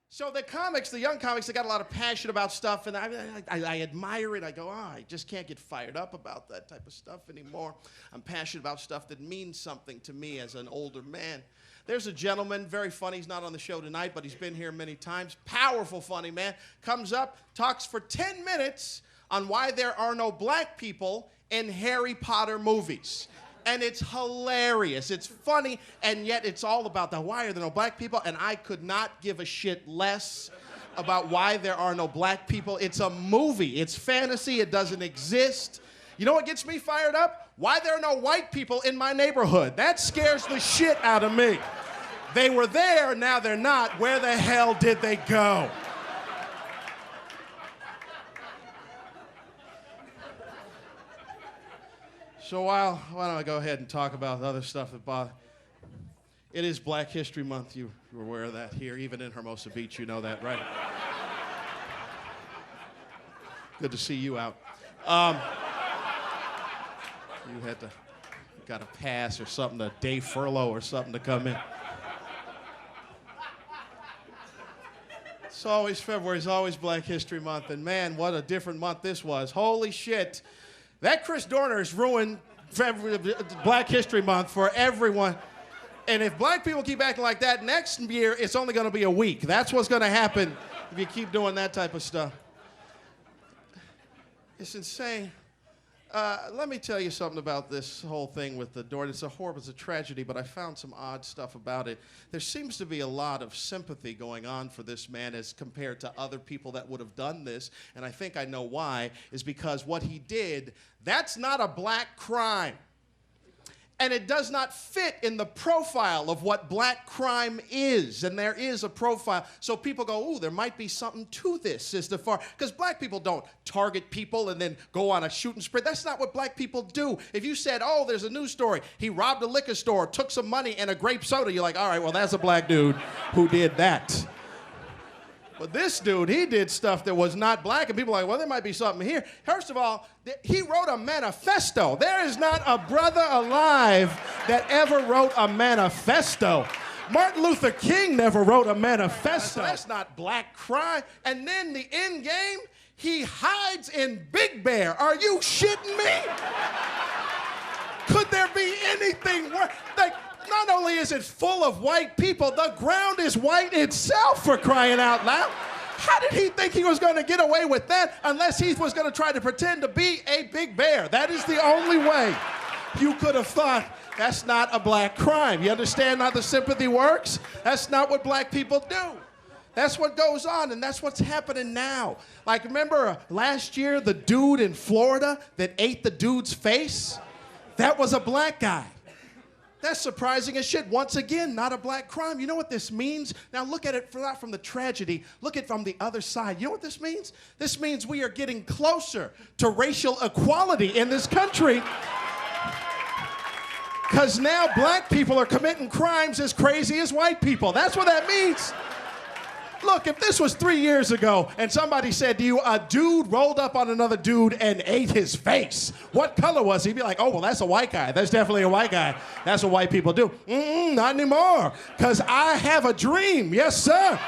So the comics, the young comics, they got a lot of passion about stuff, and I admire it. I go, I just can't get fired up about that type of stuff anymore. I'm passionate about stuff that means something to me as an older man. There's a gentleman, very funny. He's not on the show tonight, but he's been here many times. Powerful, funny man. Comes up, talks for 10 minutes on why there are no black people in Harry Potter movies. And it's hilarious. It's funny, and yet it's all about the why are there no black people, and I could not give a shit less about why there are no black people. It's a movie. It's fantasy. It doesn't exist. You know what gets me fired up? Why there are no white people in my neighborhood. That scares the shit out of me. They were there, now they're not. Where the hell did they go? So why don't I go ahead and talk about the other stuff that bother. It is Black History Month. You're aware of that here. Even in Hermosa Beach, you know that, right? Good to see you out. You got a pass or something, a day furlough or something to come in. It's always February. It's always Black History Month. And man, what a different month this was. Holy shit. That Chris Dorner has ruined Black History Month for everyone. And if black people keep acting like that, next year it's only going to be a week. That's what's going to happen if you keep doing that type of stuff. It's insane. Let me tell you something about this whole thing with the Dorner. It's a tragedy, but I found some odd stuff about it. There seems to be a lot of sympathy going on for this man as compared to other people that would have done this, and I think I know why, is because what he did, that's not a black crime. And it does not fit in the profile of what black crime is. And there is a profile. So people go, ooh, there might be something to this as the far. Because black people don't target people and then go on a shooting spree. That's not what black people do. If you said, oh, there's a news story. He robbed a liquor store, took some money and a grape soda. You're like, all right, well, that's a black dude who did that. But this dude, he did stuff that was not black, and people are like, well, there might be something here. First of all, he wrote a manifesto. There is not a brother alive that ever wrote a manifesto. Martin Luther King never wrote a manifesto. That's not black crime. And then the end game, he hides in Big Bear. Are you shitting me? Could there be anything worse? Like, not only is it full of white people, the ground is white itself, for crying out loud. How did he think he was going to get away with that unless he was going to try to pretend to be a big bear? That is the only way you could have thought that's not a black crime. You understand how the sympathy works? That's not what black people do. That's what goes on, and that's what's happening now. Like, remember last year, the dude in Florida that ate the dude's face? That was a black guy. That's surprising as shit. Once again, not a black crime. You know what this means? Now look at it not from the tragedy. Look at it from the other side. You know what this means? This means we are getting closer to racial equality in this country. Because now black people are committing crimes as crazy as white people. That's what that means. Look, if this was 3 years ago and somebody said to you, a dude rolled up on another dude and ate his face, what color was he? He'd be like, oh, well, that's a white guy. That's definitely a white guy. That's what white people do. Not anymore, because I have a dream. Yes, sir.